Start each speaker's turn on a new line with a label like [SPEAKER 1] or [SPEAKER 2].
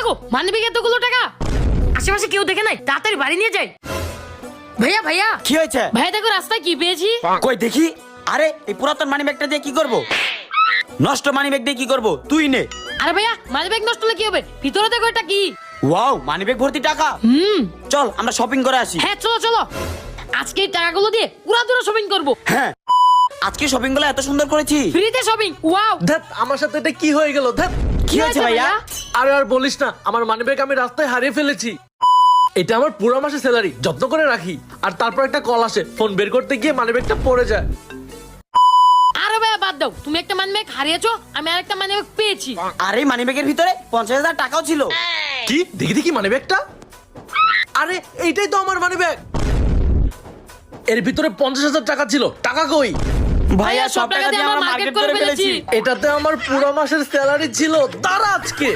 [SPEAKER 1] গো, মানিব্যাগে এতগুলো টাকা, আশেপাশে কেউ দেখে নাই, তাড়াতাড়ি বাড়ি নিয়ে যাই। ভাইয়া ভাইয়া,
[SPEAKER 2] কি হয়েছে?
[SPEAKER 1] ভাইয়া দেখো রাস্তায় কি পেয়েছি।
[SPEAKER 2] কই দেখি। আরে এই পুরাতন মানি ব্যাগটা দিয়ে কি করব? নষ্ট মানি ব্যাগ দিয়ে কি করব? তুই নে।
[SPEAKER 1] আরে ভাইয়া, মানিব্যাগ নষ্ট হলে কি হবে? ভিতরে দেখো এটা কি।
[SPEAKER 2] ওয়াও, মানি ব্যাগ ভর্তি টাকা। চল আমরা শপিং করে আসি।
[SPEAKER 1] হ্যাঁ চলো চলো, আজকে এই টাকাগুলো দিয়ে পুরা দূরে শপিং করবো।
[SPEAKER 2] হ্যাঁ, আজকে শপিং গুলো এত সুন্দর করেছি।
[SPEAKER 1] ফ্রিতে শপিং, ওয়াও।
[SPEAKER 3] ধ্যাৎ, আমার সাথে এটা কি হয়ে গেল? ধ্যাৎ,
[SPEAKER 2] কি হয়েছে ভাইয়া?
[SPEAKER 3] আরে আর বলিস না, আমার মানিব্যাগ আমি রাস্তায় হারিয়ে ফেলেছি। এটা আমার পুরো মাসের স্যালারি, যত্ন করে রাখি। আর তারপর একটা কল আসে, ফোন বের করতে গিয়ে মানিব্যাগটা পড়ে যায়।
[SPEAKER 1] আরে ভাইয়া বাদ দাও, তুমি একটা মানিব্যাগ হারিয়েছো, আমি আরেকটা মানিব্যাগ পেয়েছি।
[SPEAKER 2] আর এই মানি ব্যাগের ভিতরে 50,000 টাকাও ছিল।
[SPEAKER 3] কি? দেখি দেখি মানিব্যাগটা। আরে এইটাই তো আমার মানিব্যাগ। এর ভিতরে 50,000 টাকা ছিল। টাকা কই?
[SPEAKER 2] ভাইয়া সব টাকা দিয়ে আমরা মার্কেট করে ফেলেছি।
[SPEAKER 3] এটাতে আমার পুরো মাসের স্যালারি ছিল। দাঁড়া আজকে।